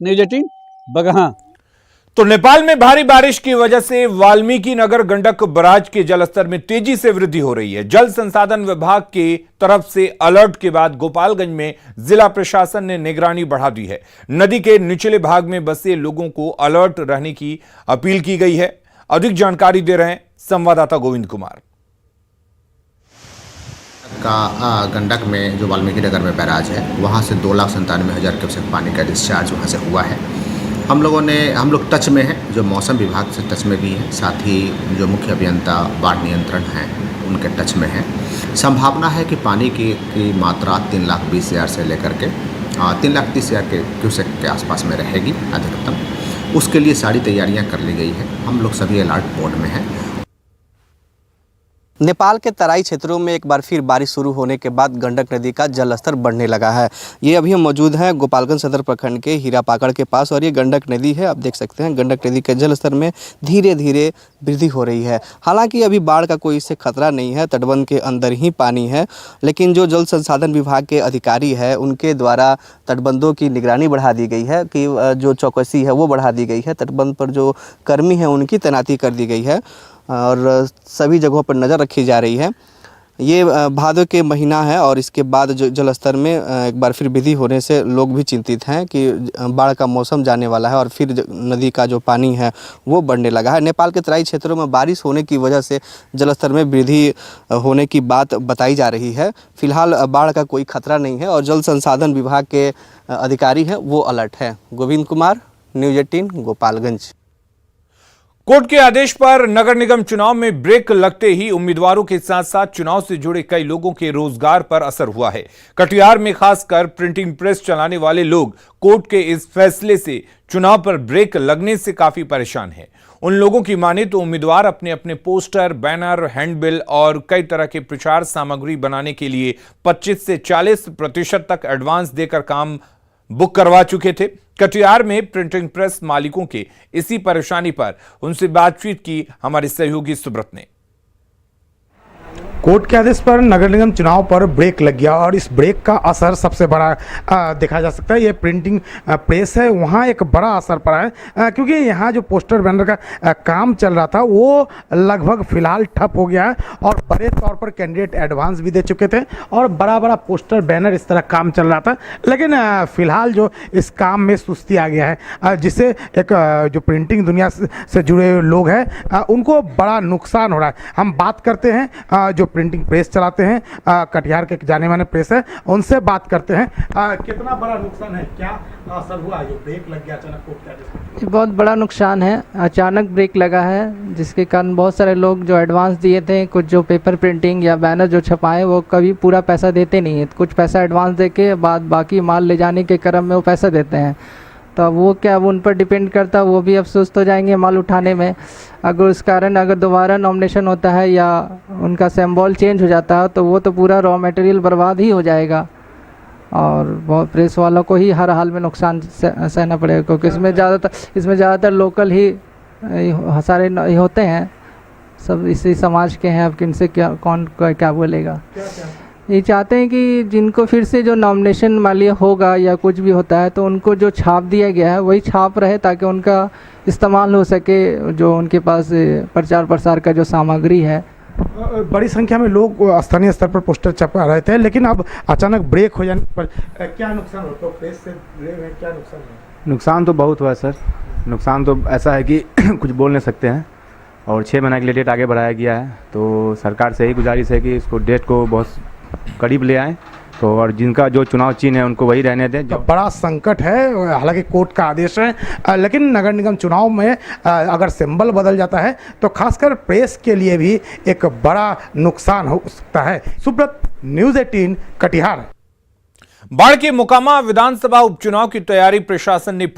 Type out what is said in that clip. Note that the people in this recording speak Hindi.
न्यूज 18 बगहा। तो नेपाल में भारी बारिश की वजह से वाल्मीकि नगर गंडक बराज के जलस्तर में तेजी से वृद्धि हो रही है। जल संसाधन विभाग की तरफ से अलर्ट के बाद गोपालगंज में जिला प्रशासन ने निगरानी बढ़ा दी है। नदी के निचले भाग में बसे लोगों को अलर्ट रहने की अपील की गई है। अधिक जानकारी दे रहे हैं संवाददाता गोविंद कुमार। गंडक में जो वाल्मीकि नगर में बैराज है वहाँ से 2,97,000 क्यूसेक पानी का डिस्चार्ज वहाँ से हुआ है। हम लोग टच में हैं, जो मौसम विभाग से टच में भी हैं, साथ ही जो मुख्य अभियंता बाढ़ नियंत्रण हैं उनके टच में हैं। संभावना है कि पानी की मात्रा 3,20,000 से लेकर के 3,30,000 के क्यूसेक के आसपास में रहेगी अधिकतम। उसके लिए सारी तैयारियां कर ली गई है। हम लोग सभी अलर्ट मोड में हैं। नेपाल के तराई क्षेत्रों में एक बार फिर बारिश शुरू होने के बाद गंडक नदी का जलस्तर बढ़ने लगा है। ये अभी हम मौजूद हैं गोपालगंज सदर प्रखंड के हीरापाकड़ के पास और ये गंडक नदी है। आप देख सकते हैं गंडक नदी के जलस्तर में धीरे धीरे वृद्धि हो रही है। हालांकि अभी बाढ़ का कोई इससे खतरा नहीं है, तटबंध के अंदर ही पानी है, लेकिन जो जल संसाधन विभाग के अधिकारी है उनके द्वारा तटबंधों की निगरानी बढ़ा दी गई है कि जो चौकसी है वो बढ़ा दी गई है। तटबंध पर जो कर्मी है उनकी तैनाती कर दी गई है और सभी जगहों पर नज़र रखी जा रही है। ये भादों के महीना है और इसके बाद जो जलस्तर में एक बार फिर वृद्धि होने से लोग भी चिंतित हैं कि बाढ़ का मौसम जाने वाला है और फिर नदी का जो पानी है वो बढ़ने लगा है। नेपाल के तराई क्षेत्रों में बारिश होने की वजह से जलस्तर में वृद्धि होने की बात बताई जा रही है। फिलहाल बाढ़ का कोई खतरा नहीं है और जल संसाधन विभाग के अधिकारी हैं वो अलर्ट है। गोविंद कुमार, न्यूज 18 गोपालगंज। कोर्ट के आदेश पर नगर निगम चुनाव में ब्रेक लगते ही उम्मीदवारों के साथ साथ चुनाव से जुड़े कई लोगों के रोजगार पर असर हुआ है। कटिहार में खासकर प्रिंटिंग प्रेस चलाने वाले लोग कोर्ट के इस फैसले से चुनाव पर ब्रेक लगने से काफी परेशान हैं। उन लोगों की माने तो उम्मीदवार अपने अपने पोस्टर, बैनर, हैंडबिल और कई तरह के प्रचार सामग्री बनाने के लिए 25 से 40% तक एडवांस देकर काम बुक करवा चुके थे। कटिहार में प्रिंटिंग प्रेस मालिकों के इसी परेशानी पर उनसे बातचीत की हमारे सहयोगी सुब्रत ने। कोर्ट के आदेश पर नगर निगम चुनाव पर ब्रेक लग गया और इस ब्रेक का असर सबसे बड़ा देखा जा सकता है। ये प्रिंटिंग प्रेस है, वहाँ एक बड़ा असर पड़ा है क्योंकि यहाँ जो पोस्टर बैनर का काम चल रहा था वो लगभग फिलहाल ठप हो गया है और बड़े तौर पर कैंडिडेट एडवांस भी दे चुके थे और बड़ा बड़ा पोस्टर बैनर इस तरह काम चल रहा था। लेकिन फिलहाल जो इस काम में सुस्ती आ गया है, जिससे एक जो प्रिंटिंग दुनिया से जुड़े लोग हैं उनको बड़ा नुकसान हो रहा है। हम बात करते हैं जो प्रिंटिंग प्रेस चलाते हैं, कटिहार के जाने माने प्रेस है, उनसे बात करते हैं। कितना बड़ा नुकसान है, क्या असर हुआ जो ब्रेक लग गया अचानक कोर्ट के आदेश? बहुत बड़ा नुकसान है, अचानक ब्रेक लगा है जिसके कारण बहुत सारे लोग जो एडवांस दिए थे, कुछ जो पेपर प्रिंटिंग या बैनर जो छपाए वो कभी पूरा पैसा देते नहीं है। कुछ पैसा एडवांस दे के बाद बाकी माल ले जाने के क्रम में वो पैसा देते हैं, तो वो क्या उन पर डिपेंड करता है, वो भी अफसोस हो जाएंगे माल उठाने में। अगर उस कारण अगर दोबारा नॉमिनेशन होता है या उनका सिंबल चेंज हो जाता है तो वो तो पूरा रॉ मटेरियल बर्बाद ही हो जाएगा और बहुत प्रेस वालों को ही हर हाल में नुकसान सहना पड़ेगा क्योंकि इसमें ज़्यादातर लोकल ही सारे होते हैं, सब इसी समाज के हैं। अब किनसे कौन क्या बोलेगा। ये चाहते हैं कि जिनको फिर से जो नॉमिनेशन मालिया होगा या कुछ भी होता है तो उनको जो छाप दिया गया है वही छाप रहे ताकि उनका इस्तेमाल हो सके, जो उनके पास प्रचार प्रसार का जो सामग्री है। बड़ी संख्या में लोग स्थानीय स्तर पर पोस्टर छपा रहे थे, लेकिन अब अचानक ब्रेक हो जाने पर क्या नुकसान होता है? प्रेस से क्या नुकसान है? नुकसान तो बहुत हुआ है सर। नुकसान तो ऐसा है कि कुछ बोल नहीं सकते हैं और 6 महीने के लिए डेट आगे बढ़ाया गया है। तो सरकार से ही गुजारिश है कि इसको डेट को बहुत करीब ले आएँ तो, और जिनका जो चुनाव चिन्ह है उनको वही रहने दें। बड़ा संकट है, हालांकि कोर्ट का आदेश है, लेकिन नगर निगम चुनाव में अगर सिंबल बदल जाता है तो खासकर प्रेस के लिए भी एक बड़ा नुकसान हो सकता है। सुब्रत, न्यूज 18 कटिहार। बाढ़ के मोकामा विधानसभा उपचुनाव की तैयारी प्रशासन ने